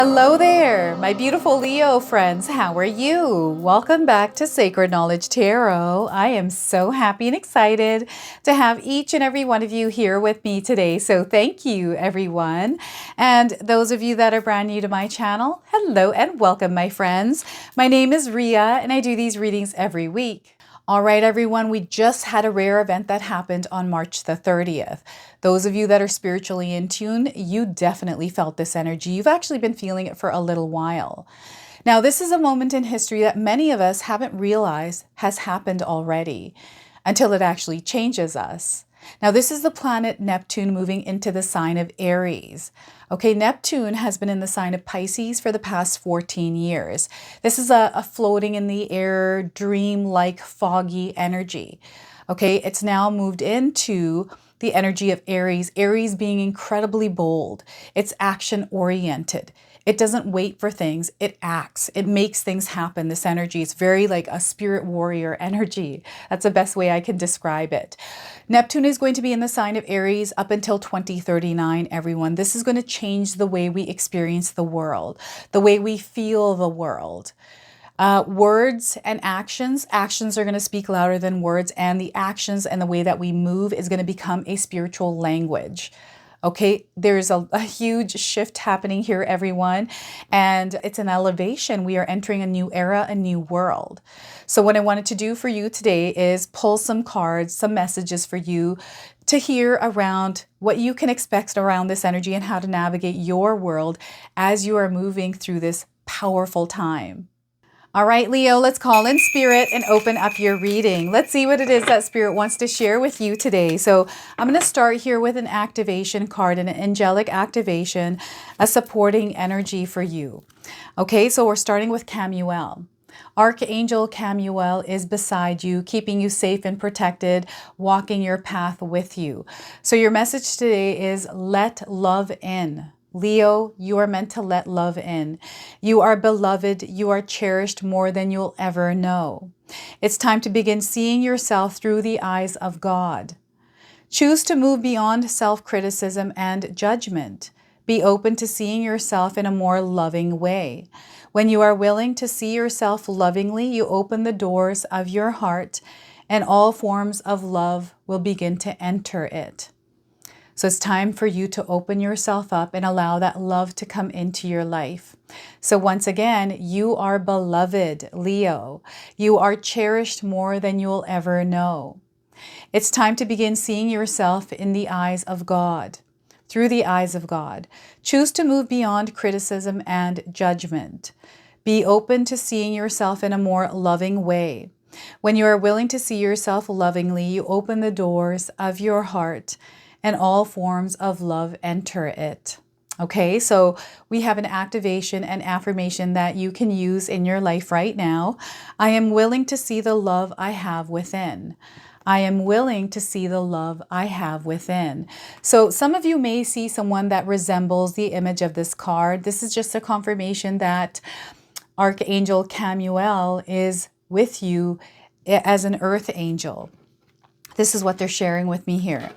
Hello there, my beautiful Leo friends. How are you? Welcome back to Sacred Knowledge Tarot. I am so happy and excited to have each and every one of you here with me today. So thank you, everyone. And those of you that are brand new to my channel, hello and welcome, my friends. My name is Ria, and I do these readings every week. All right, everyone, we just had a rare event that happened on March the 30th. Those of you that are spiritually in tune, you definitely felt this energy. You've actually been feeling it for a little while. Now, this is a moment in history that many of us haven't realized has happened already until it actually changes us. Now, this is the planet Neptune moving into the sign of Aries. Okay, Neptune has been in the sign of Pisces for the past 14 years. This is a floating in the air, dream-like, foggy energy. Okay, it's now moved into the energy of Aries, Aries being incredibly bold. It's action-oriented. It doesn't wait for things, it acts. It makes things happen, this energy. It's very like a spirit warrior energy. That's the best way I can describe it. Neptune is going to be in the sign of Aries up until 2039, everyone. This is going to change the way we experience the world, the way we feel the world. Words and actions are going to speak louder than words, and the actions and the way that we move is going to become a spiritual language. Okay, there's a huge shift happening here, everyone, and it's an elevation. We are entering a new era, a new world. So what I wanted to do for you today is pull some cards, some messages for you to hear around what you can expect around this energy and how to navigate your world as you are moving through this powerful time. All right, Leo, let's call in Spirit and open up your reading. Let's see what it is that Spirit wants to share with you today. So I'm going to start here with an activation card, an angelic activation, a supporting energy for you. Okay, so we're starting with Camuel. Archangel Camuel is beside you, keeping you safe and protected, walking your path with you. So your message today is let love in. Leo, you are meant to let love in. You are beloved. You are cherished more than you'll ever know. It's time to begin seeing yourself through the eyes of God. Choose to move beyond self-criticism and judgment. Be open to seeing yourself in a more loving way. When you are willing to see yourself lovingly, you open the doors of your heart, and all forms of love will begin to enter it. So it's time for you to open yourself up and allow that love to come into your life. So once again, you are beloved, Leo. You are cherished more than you'll ever know. It's time to begin seeing yourself in the eyes of God, through the eyes of God. Choose to move beyond criticism and judgment. Be open to seeing yourself in a more loving way. When you are willing to see yourself lovingly, you open the doors of your heart, and all forms of love enter it. Okay, so we have an activation and affirmation that you can use in your life right now. I am willing to see the love I have within. I am willing to see the love I have within. So some of you may see someone that resembles the image of this card. This is just a confirmation that Archangel Camuel is with you as an earth angel. This is what they're sharing with me here.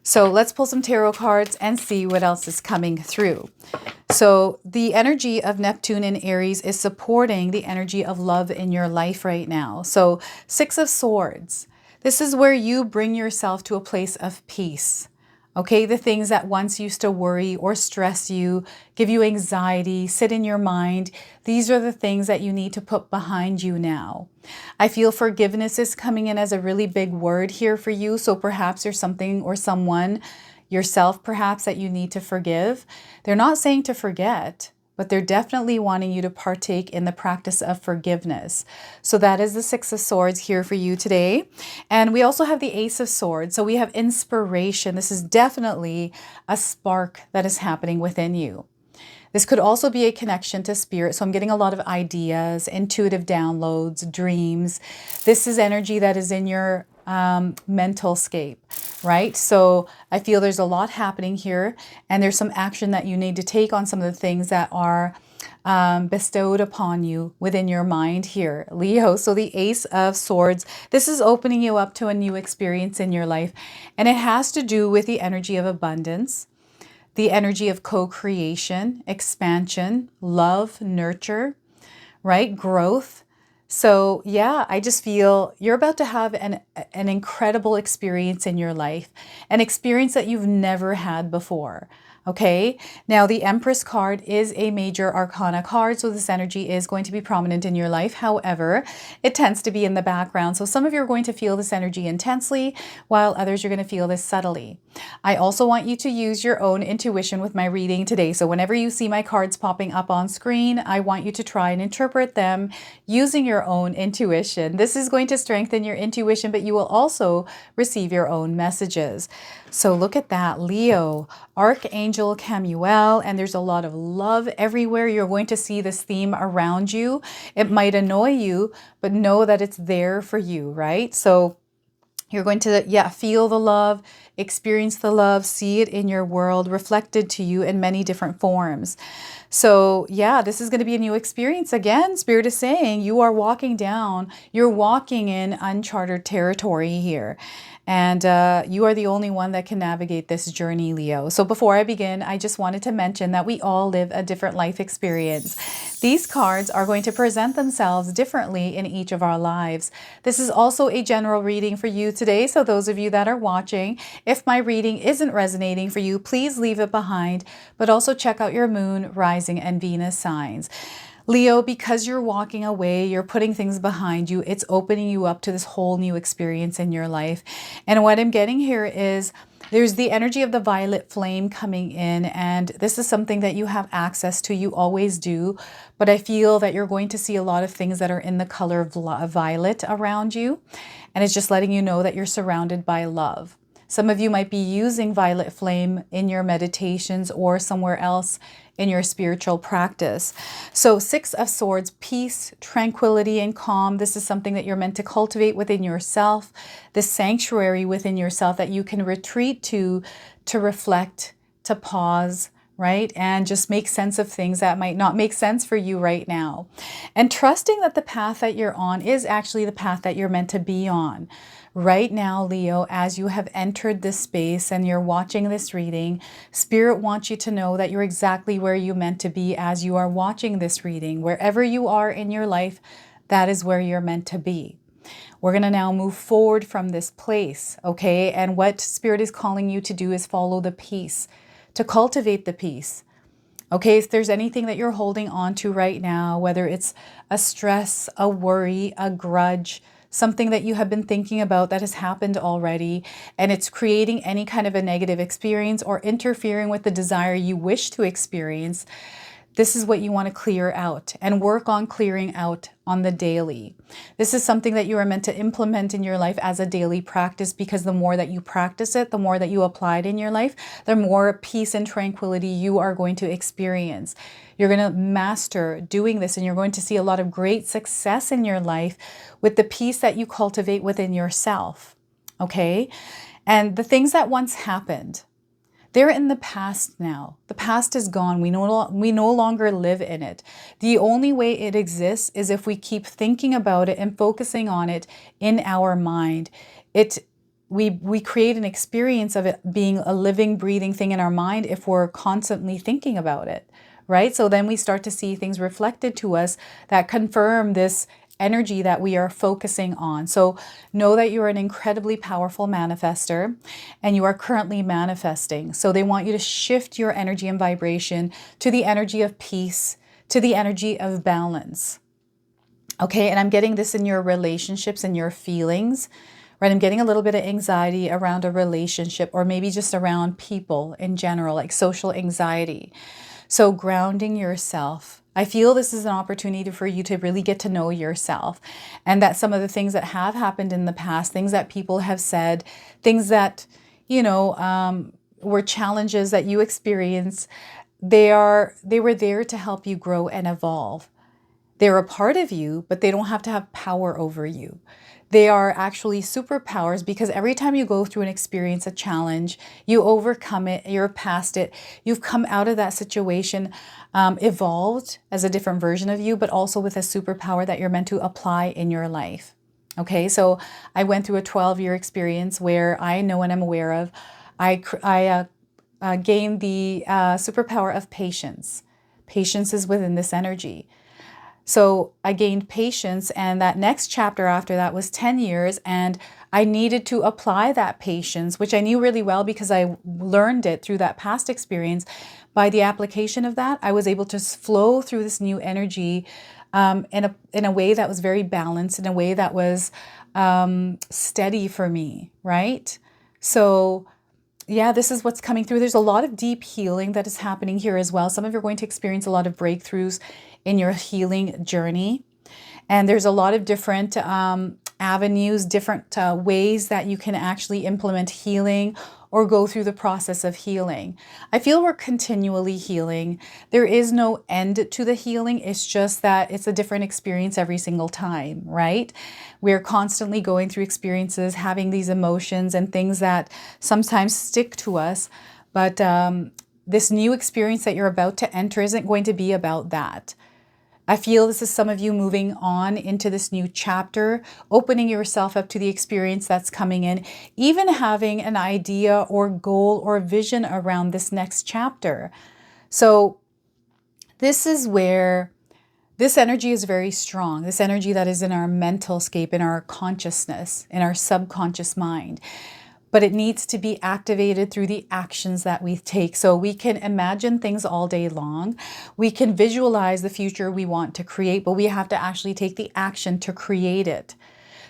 So let's pull some tarot cards and see what else is coming through. So the energy of Neptune in Aries is supporting the energy of love in your life right now. So Six of Swords. This is where you bring yourself to a place of peace. Okay, the things that once used to worry or stress you, give you anxiety, sit in your mind, these are the things that you need to put behind you now. I feel forgiveness is coming in as a really big word here for you. So perhaps there's something or someone, yourself perhaps, that you need to forgive. They're not saying to forget, but they're definitely wanting you to partake in the practice of forgiveness. So that is the Six of Swords here for you today. And we also have the Ace of Swords. So we have inspiration. This is definitely a spark that is happening within you. This could also be a connection to spirit. So I'm getting a lot of ideas, intuitive downloads, dreams. This is energy that is in your mental scape, right? So I feel there's a lot happening here, and there's some action that you need to take on some of the things that are bestowed upon you within your mind here, Leo. So the Ace of Swords, this is opening you up to a new experience in your life, and it has to do with the energy of abundance, the energy of co-creation, expansion, love, nurture, right? Growth. So yeah, I just feel you're about to have an incredible experience in your life, an experience that you've never had before. Okay, now the Empress card is a major arcana card, so this energy is going to be prominent in your life. However, it tends to be in the background. So some of you are going to feel this energy intensely, while others are going to feel this subtly. I also want you to use your own intuition with my reading today. So whenever you see my cards popping up on screen, I want you to try and interpret them using your own intuition. This is going to strengthen your intuition, but you will also receive your own messages. So look at that, Leo, Archangel Camuel, and there's a lot of love everywhere. You're going to see this theme around you. It might annoy you, but know that it's there for you, right? So you're going to, yeah, feel the love, experience the love, see it in your world, reflected to you in many different forms. So yeah, this is going to be a new experience. Again, Spirit is saying you are walking down, you're walking in uncharted territory here. And you are the only one that can navigate this journey, Leo. So before I begin, I just wanted to mention that we all live a different life experience. These cards are going to present themselves differently in each of our lives. This is also a general reading for you today. So those of you that are watching, if my reading isn't resonating for you, please leave it behind, but also check out your moon, rising, and Venus signs. Leo, because you're walking away, you're putting things behind you, it's opening you up to this whole new experience in your life. And what I'm getting here is there's the energy of the violet flame coming in, and this is something that you have access to, you always do, but I feel that you're going to see a lot of things that are in the color of violet around you, and it's just letting you know that you're surrounded by love. Some of you might be using violet flame in your meditations or somewhere else in your spiritual practice. So 6 of Swords, peace, tranquility, and calm. This is something that you're meant to cultivate within yourself, this sanctuary within yourself that you can retreat to reflect, to pause, right? And just make sense of things that might not make sense for you right now. And trusting that the path that you're on is actually the path that you're meant to be on. Right now, Leo, as you have entered this space and you're watching this reading, Spirit wants you to know that you're exactly where you're meant to be as you are watching this reading. Wherever you are in your life, that is where you're meant to be. We're going to now move forward from this place, okay? And what Spirit is calling you to do is follow the peace, to cultivate the peace. Okay, if there's anything that you're holding on to right now, whether it's a stress, a worry, a grudge, something that you have been thinking about that has happened already, and it's creating any kind of a negative experience or interfering with the desire you wish to experience, this is what you want to clear out and work on clearing out on the daily. This is something that you are meant to implement in your life as a daily practice, because the more that you practice it, the more that you apply it in your life, the more peace and tranquility you are going to experience. You're going to master doing this, and you're going to see a lot of great success in your life with the peace that you cultivate within yourself. Okay? And the things that once happened, they're in the past now. The past is gone. We no longer live in it. The only way it exists is if we keep thinking about it and focusing on it in our mind. We create an experience of it being a living, breathing thing in our mind if we're constantly thinking about it, right? So then we start to see things reflected to us that confirm this energy that we are focusing on. So know that you are an incredibly powerful manifester, and you are currently manifesting. So they want you to shift your energy and vibration to the energy of peace, to the energy of balance. Okay, and I'm getting this in your relationships and your feelings, right? I'm getting a little bit of anxiety around a relationship, or maybe just around people in general, like social anxiety. So grounding yourself. I feel this is an opportunity for you to really get to know yourself, and that some of the things that have happened in the past, things that people have said, things that, were challenges that you experienced, they were there to help you grow and evolve. They're a part of you, but they don't have to have power over you. They are actually superpowers, because every time you go through an experience, a challenge, you overcome it, you're past it, you've come out of that situation, evolved as a different version of you, but also with a superpower that you're meant to apply in your life. Okay, so I went through a 12-year experience where I know and I'm aware of, I gained the superpower of patience. Patience is within this energy. So I gained patience, and that next chapter after that was 10 years, and I needed to apply that patience, which I knew really well because I learned it through that past experience. By the application of that, I was able to flow through this new energy in a way that was very balanced, in a way that was steady for me, right? So yeah, this is what's coming through. There's a lot of deep healing that is happening here as well. Some of you are going to experience a lot of breakthroughs in your healing journey. And there's a lot of different avenues, different ways that you can actually implement healing or go through the process of healing. I feel we're continually healing. There is no end to the healing. It's just that it's a different experience every single time, right? We're constantly going through experiences, having these emotions and things that sometimes stick to us. But this new experience that you're about to enter isn't going to be about that. I feel this is some of you moving on into this new chapter, opening yourself up to the experience that's coming in, even having an idea or goal or vision around this next chapter. So this is where this energy is very strong, this energy that is in our mental scape, in our consciousness, in our subconscious mind. But it needs to be activated through the actions that we take. So we can imagine things all day long. We can visualize the future we want to create, but we have to actually take the action to create it.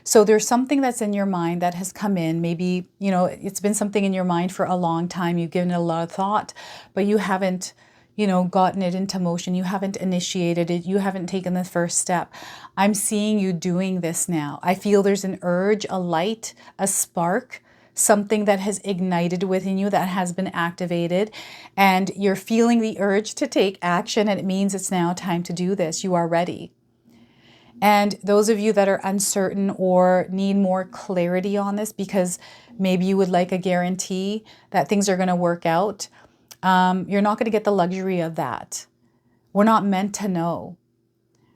So there's something that's in your mind that has come in. Maybe, you know, it's been something in your mind for a long time. You've given it a lot of thought, but you haven't, you know, gotten it into motion. You haven't initiated it. You haven't taken the first step. I'm seeing you doing this now. I feel there's an urge, a light, a spark, something that has ignited within you, that has been activated, and you're feeling the urge to take action, and it means it's now time to do this. You are ready. And those of you that are uncertain or need more clarity on this, because maybe you would like a guarantee that things are going to work out, you're not going to get the luxury of that. We're not meant to know,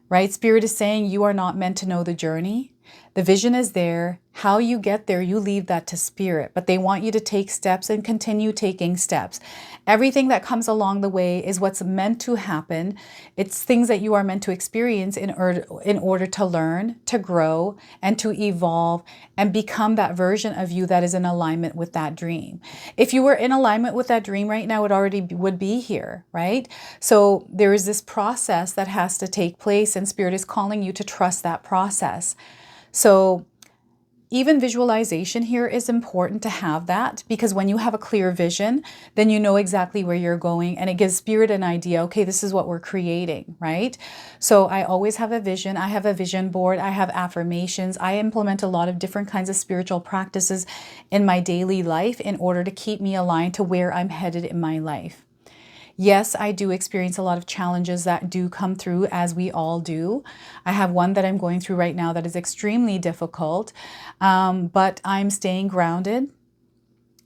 right? Spirit is saying you are not meant to know the journey. The vision is there. How you get there, you leave that to Spirit. But they want you to take steps and continue taking steps. Everything that comes along the way is what's meant to happen. It's things that you are meant to experience in order to learn, to grow, and to evolve and become that version of you that is in alignment with that dream. If you were in alignment with that dream right now, it already would be here, right? So there is this process that has to take place, and Spirit is calling you to trust that process. So even visualization here is important to have that, because when you have a clear vision, then you know exactly where you're going, and it gives Spirit an idea, okay, this is what we're creating, right? So I always have a vision. I have a vision board. I have affirmations. I implement a lot of different kinds of spiritual practices in my daily life in order to keep me aligned to where I'm headed in my life. Yes, I do experience a lot of challenges that do come through, as we all do. I have one that I'm going through right now that is extremely difficult, but I'm staying grounded.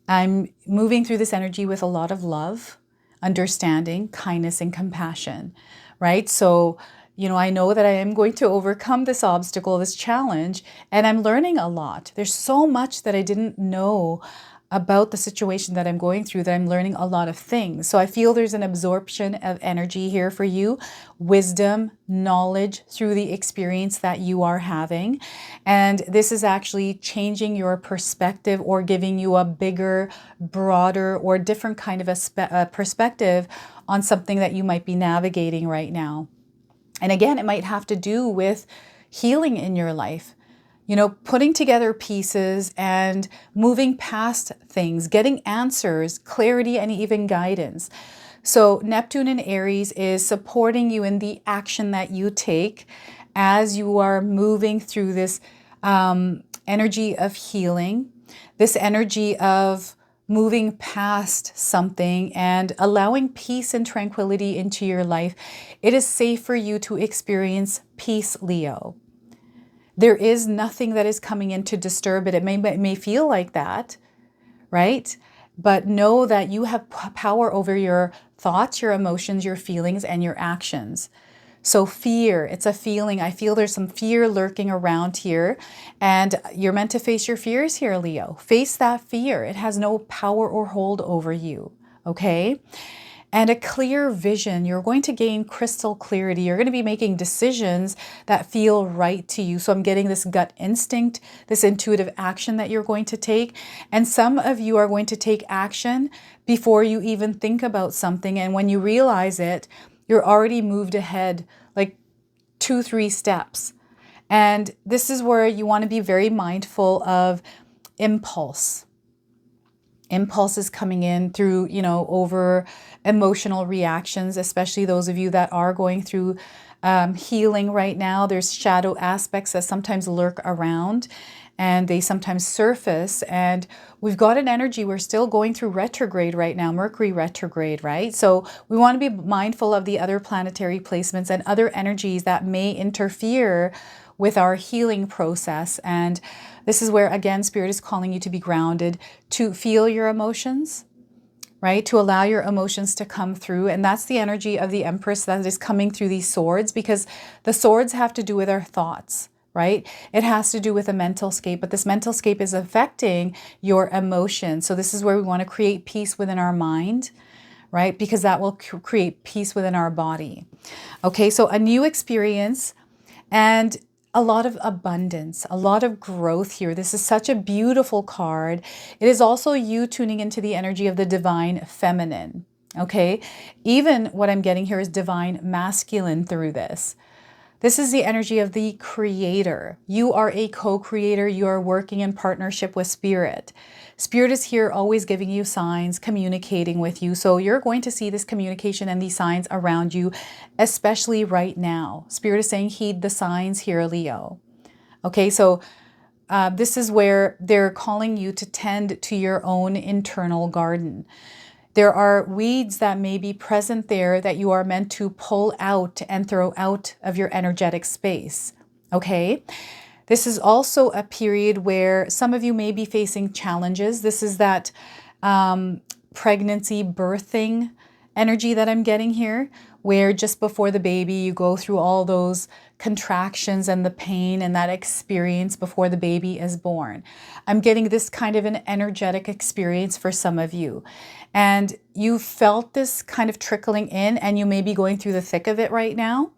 I'm moving through this energy with a lot of love, understanding, kindness, and compassion, right? So, you know, I know that I am going to overcome this obstacle, this challenge, and I'm learning a lot. There's so much that I didn't know about the situation that I'm going through, that I'm learning a lot of things. So I feel there's an absorption of energy here for you, wisdom, knowledge through the experience that you are having. And this is actually changing your perspective or giving you a bigger, broader, or different kind of a perspective on something that you might be navigating right now. And again, it might have to do with healing in your life. You know, putting together pieces and moving past things, getting answers, clarity, and even guidance. So Neptune in Aries is supporting you in the action that you take as you are moving through this energy of healing, this energy of moving past something and allowing peace and tranquility into your life. It is safe for you to experience peace, Leo. There is nothing that is coming in to disturb it. It may feel like that, right? But know that you have power over your thoughts, your emotions, your feelings, and your actions. So fear, it's a feeling. I feel there's some fear lurking around here, and you're meant to face your fears here, Leo. Face that fear. It has no power or hold over you, okay? And a clear vision. You're going to gain crystal clarity. You're going to be making decisions that feel right to you. So I'm getting this gut instinct, this intuitive action that you're going to take. And some of you are going to take action before you even think about something. And when you realize it, you're already moved ahead like 2-3 steps. And this is where you want to be very mindful of impulse. Impulse is coming in through, over emotional reactions, especially those of you that are going through healing right now. There's shadow aspects that sometimes lurk around and they sometimes surface. And we've got an energy, we're still going through retrograde right now, Mercury retrograde, right? So we want to be mindful of the other planetary placements and other energies that may interfere with our healing process. And this is where, again, Spirit is calling you to be grounded, to feel your emotions, right? To allow your emotions to come through. And that's the energy of the Empress that is coming through these swords, because the swords have to do with our thoughts, right? It has to do with a mental scape, but this mental scape is affecting your emotions. So this is where we want to create peace within our mind, right? Because that will create peace within our body. Okay, so a new experience and a lot of abundance, a lot of growth here. This is such a beautiful card. It is also you tuning into the energy of the divine feminine, okay? Even what I'm getting here is divine masculine through this. This is the energy of the creator. You are a co-creator. You are working in partnership with Spirit. Spirit is here always giving you signs, communicating with you. So you're going to see this communication and these signs around you, especially right now. Spirit is saying, heed the signs here, Leo. Okay, so this is where they're calling you to tend to your own internal garden. There are weeds that may be present there that you are meant to pull out and throw out of your energetic space, okay? This is also a period where some of you may be facing challenges. This is that pregnancy, birthing energy that I'm getting here, where just before the baby, you go through all those contractions and the pain and that experience before the baby is born. I'm getting this kind of an energetic experience for some of you. And you felt this kind of trickling in, and you may be going through the thick of it right now.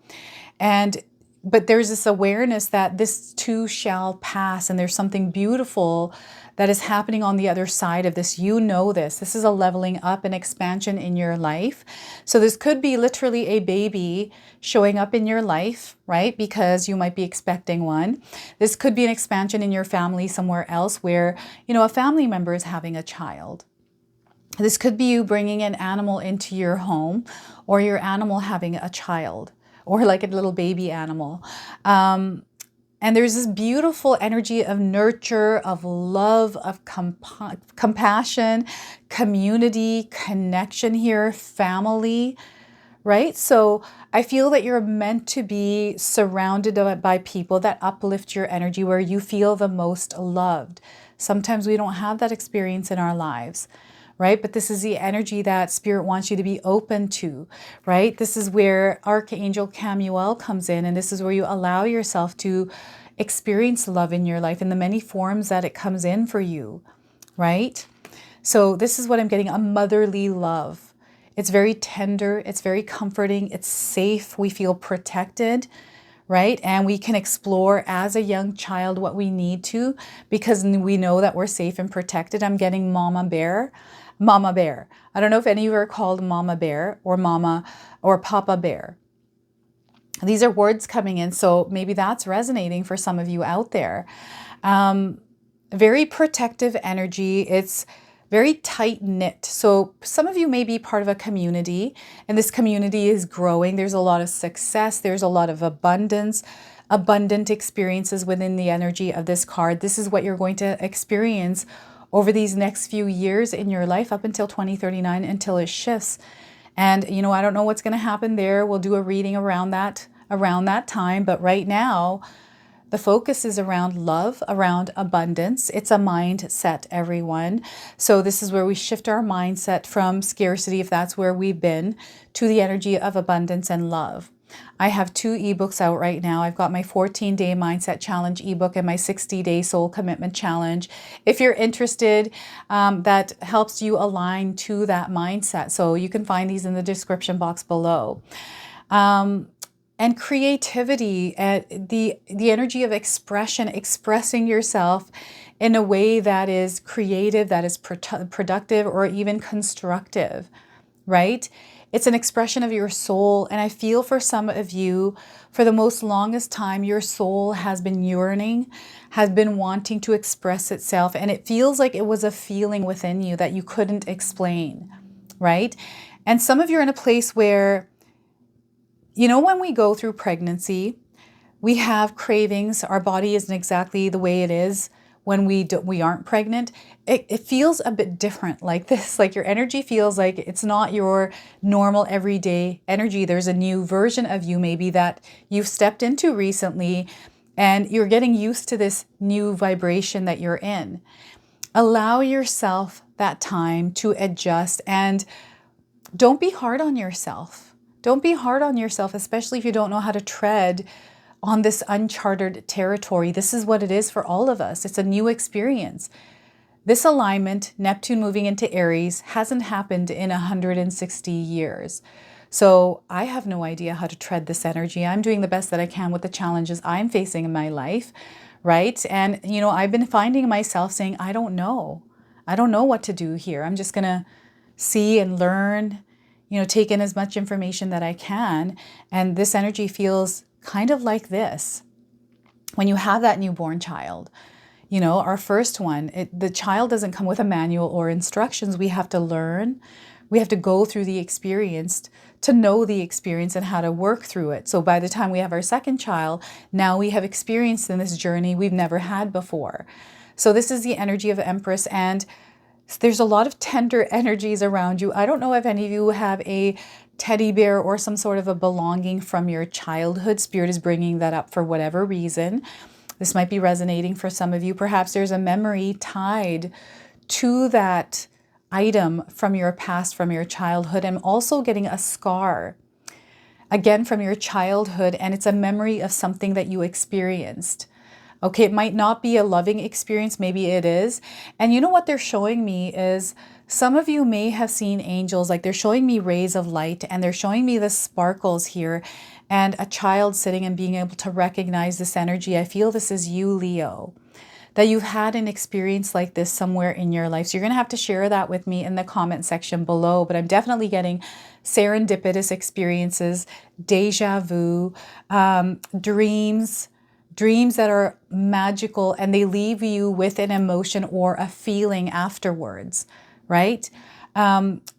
But there's this awareness that this too shall pass, and there's something beautiful that is happening on the other side of this. You know this. This is a leveling up and expansion in your life. So this could be literally a baby showing up in your life, right? Because you might be expecting one. This could be an expansion in your family somewhere else where, a family member is having a child. This could be you bringing an animal into your home, or your animal having a child, or like a little baby animal. And there's this beautiful energy of nurture, of love, of compassion, community, connection here, family, right? So I feel that you're meant to be surrounded by people that uplift your energy, where you feel the most loved. Sometimes we don't have that experience in our lives, right? But this is the energy that Spirit wants you to be open to, right? This is where Archangel Camuel comes in, and this is where you allow yourself to experience love in your life in the many forms that it comes in for you, right? So this is what I'm getting, a motherly love. It's very tender, it's very comforting, it's safe, we feel protected, right? And we can explore as a young child what we need to, because we know that we're safe and protected. I'm getting Mama Bear. Mama Bear. I don't know if any of you are called Mama Bear or Mama or Papa Bear. These are words coming in, so maybe that's resonating for some of you out there. Very protective energy. It's very tight-knit. So some of you may be part of a community, and this community is growing. There's a lot of success. There's a lot of abundance, abundant experiences within the energy of this card. This is what you're going to experience over these next few years in your life, up until 2039, until it shifts. And, I don't know what's going to happen there. We'll do a reading around that time. But right now, the focus is around love, around abundance. It's a mindset, everyone. So this is where we shift our mindset from scarcity, if that's where we've been, to the energy of abundance and love. I have 2 ebooks out right now. I've got my 14-day mindset challenge ebook and my 60-day soul commitment challenge. If you're interested, that helps you align to that mindset. So you can find these in the description box below. And creativity, the energy of expression, expressing yourself in a way that is creative, that is productive, or even constructive, right? It's an expression of your soul. And I feel for some of you, for the most longest time, your soul has been yearning, has been wanting to express itself. And it feels like it was a feeling within you that you couldn't explain, right? And some of you are in a place where, you know, when we go through pregnancy, we have cravings. Our body isn't exactly the way it is when we aren't pregnant. It feels a bit different like this. Like your energy feels like it's not your normal everyday energy. There's a new version of you maybe that you've stepped into recently, and you're getting used to this new vibration that you're in. Allow yourself that time to adjust, and don't be hard on yourself. Don't be hard on yourself, especially if you don't know how to tread on this uncharted territory. This is what it is for all of us. It's a new experience. This alignment, Neptune moving into Aries, hasn't happened in 160 years. So I have no idea how to tread this energy. I'm doing the best that I can with the challenges I'm facing in my life, right? And, you know, I've been finding myself saying, I don't know. I don't know what to do here. I'm just going to see and learn, you know, take in as much information that I can. And this energy feels kind of like this. When you have that newborn child, you know, our first one, the child doesn't come with a manual or instructions. We have to learn. We have to go through the experience to know the experience and how to work through it. So by the time we have our second child, now we have experienced in this journey we've never had before. So this is the energy of Empress, and there's a lot of tender energies around you. I don't know if any of you have a teddy bear or some sort of a belonging from your childhood. Spirit is bringing that up for whatever reason. This might be resonating for some of you. Perhaps there's a memory tied to that item from your past, from your childhood, and also getting a scar, again, from your childhood, and it's a memory of something that you experienced. Okay, it might not be a loving experience, maybe it is. And you know what they're showing me is some of you may have seen angels, like they're showing me rays of light, and they're showing me the sparkles here, and a child sitting and being able to recognize this energy. I feel this is you, Leo, that you've had an experience like this somewhere in your life. So you're going to have to share that with me in the comment section below. But I'm definitely getting serendipitous experiences, deja vu, dreams that are magical, and they leave you with an emotion or a feeling afterwards, right?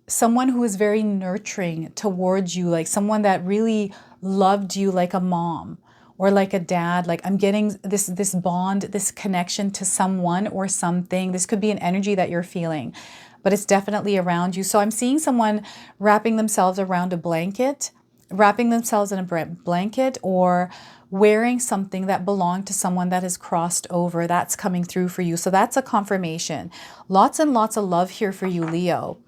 Someone who is very nurturing towards you, like someone that really loved you like a mom or like a dad. Like I'm getting this bond, this connection to someone or something. This could be an energy that you're feeling, but it's definitely around you. So I'm seeing someone wrapping themselves around a blanket, wrapping themselves in a blanket, or wearing something that belonged to someone that has crossed over. That's coming through for you. So that's a confirmation. Lots and lots of love here for you, Leo.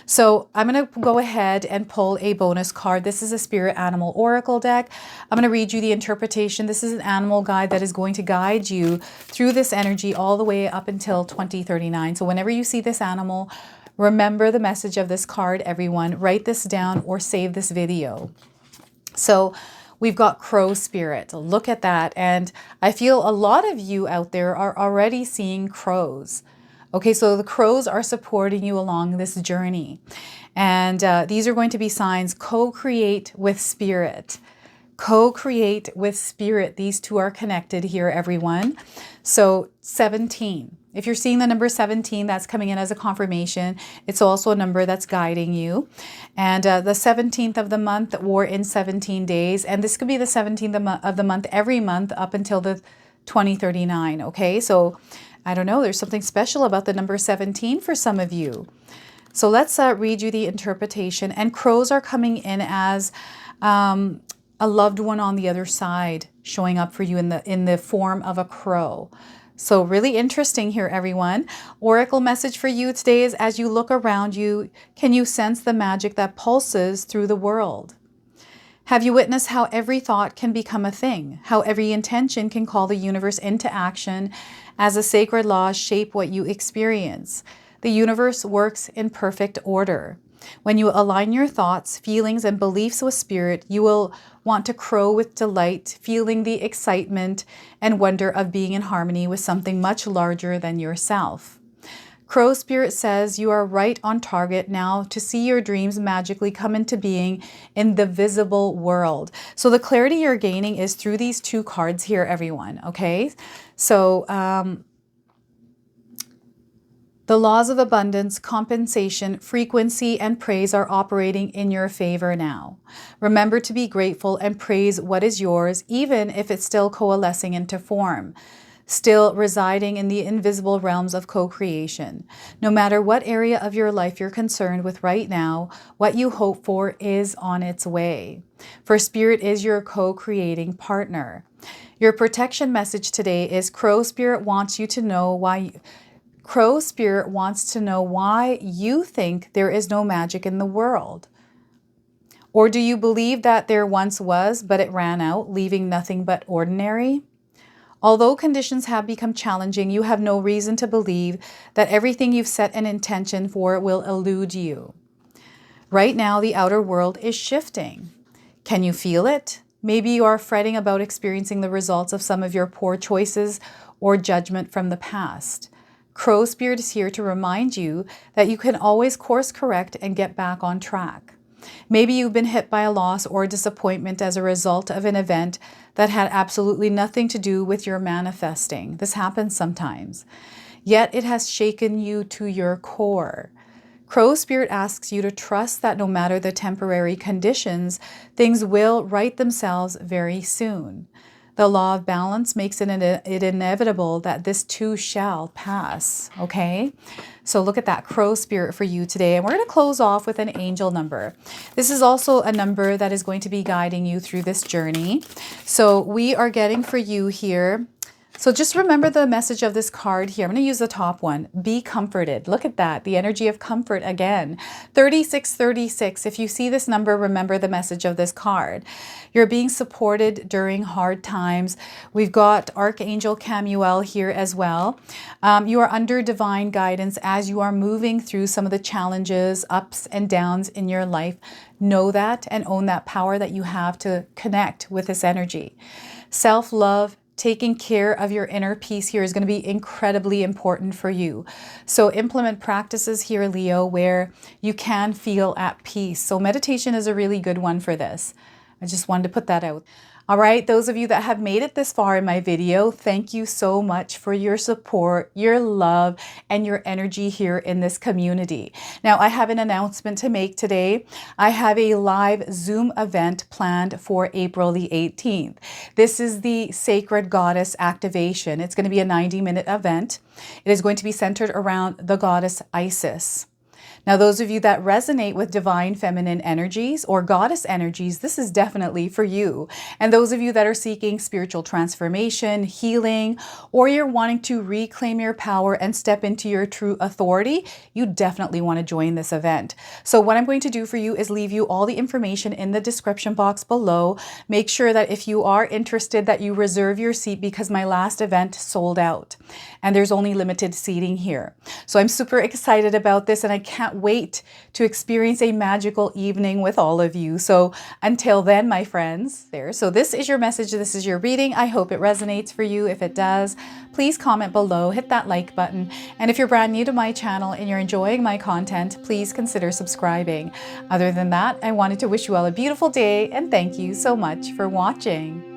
So I'm going to go ahead and pull a bonus card. This is a Spirit Animal Oracle deck. I'm going to read you the interpretation. This is an animal guide that is going to guide you through this energy all the way up until 2039. So whenever you see this animal, remember the message of this card, everyone. Write this down or save this video. So we've got crow spirit. Look at that. And I feel a lot of you out there are already seeing crows. Okay, so the crows are supporting you along this journey. And these are going to be signs: co-create with spirit. Co-create with spirit. These two are connected here, everyone. So 17. If you're seeing the number 17, that's coming in as a confirmation. It's also a number that's guiding you. And the 17th of the month, or in 17 days. And this could be the 17th of the month every month up until the 2039. Okay, so I don't know. There's something special about the number 17 for some of you. So let's read you the interpretation. And crows are coming in as a loved one on the other side, showing up for you in the form of a crow. So really interesting here, everyone. Oracle message for you today is: as you look around you, can you sense the magic that pulses through the world? Have you witnessed how every thought can become a thing? How every intention can call the universe into action as the sacred laws shape what you experience? The universe works in perfect order. When you align your thoughts, feelings, and beliefs with spirit, you will want to crow with delight, feeling the excitement and wonder of being in harmony with something much larger than yourself. Crow Spirit says you are right on target now to see your dreams magically come into being in the visible world. So the clarity you're gaining is through these two cards here, everyone, okay? So the laws of abundance, compensation, frequency, and praise are operating in your favor now. Remember to be grateful and praise what is yours, even if it's still coalescing into form, still residing in the invisible realms of co-creation. No matter what area of your life you're concerned with right now, what you hope for is on its way. For Spirit is your co-creating partner. Your protection message today is Crow Spirit wants you to know why... Crow Spirit wants to know why you think there is no magic in the world. Or do you believe that there once was, but it ran out, leaving nothing but ordinary? Although conditions have become challenging, you have no reason to believe that everything you've set an intention for will elude you. Right now, the outer world is shifting. Can you feel it? Maybe you are fretting about experiencing the results of some of your poor choices or judgment from the past. Crow Spirit is here to remind you that you can always course correct and get back on track. Maybe you've been hit by a loss or disappointment as a result of an event that had absolutely nothing to do with your manifesting. This happens sometimes. Yet it has shaken you to your core. Crow Spirit asks you to trust that no matter the temporary conditions, things will right themselves very soon. The law of balance makes it inevitable that this too shall pass, okay? So look at that Crow Spirit for you today. And we're going to close off with an angel number. This is also a number that is going to be guiding you through this journey. So we are getting for you here. So just remember the message of this card here. I'm going to use the top one. Be comforted. Look at that. The energy of comfort again. 3636. If you see this number, remember the message of this card. You're being supported during hard times. We've got Archangel Camuel here as well. You are under divine guidance as you are moving through some of the challenges, ups and downs in your life. Know that and own that power that you have to connect with this energy. Self-love, taking care of your inner peace here is going to be incredibly important for you. So implement practices here, Leo, where you can feel at peace. So meditation is a really good one for this. I just wanted to put that out. All right, those of you that have made it this far in my video, thank you so much for your support, your love, and your energy here in this community. Now, I have an announcement to make today. I have a live Zoom event planned for April the 18th. This is the Sacred Goddess Activation. It's going to be a 90-minute event. It is going to be centered around the goddess Isis. Now, those of you that resonate with divine feminine energies or goddess energies, this is definitely for you. And those of you that are seeking spiritual transformation, healing, or you're wanting to reclaim your power and step into your true authority, you definitely want to join this event. So what I'm going to do for you is leave you all the information in the description box below. Make sure that if you are interested that you reserve your seat because my last event sold out and there's only limited seating here. So I'm super excited about this and I can't wait to experience a magical evening with all of you. So until then, my friends, so this is your message. This is your reading. I hope it resonates for you. If it does, please comment below, hit that like button. And if you're brand new to my channel and you're enjoying my content, please consider subscribing. Other than that, I wanted to wish you all a beautiful day and thank you so much for watching.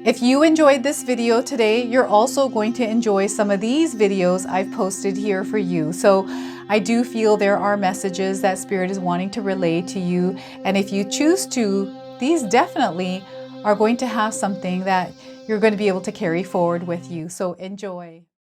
If you enjoyed this video today, you're also going to enjoy some of these videos I've posted here for you. So I do feel there are messages that Spirit is wanting to relay to you. And if you choose to, these definitely are going to have something that you're going to be able to carry forward with you. So enjoy.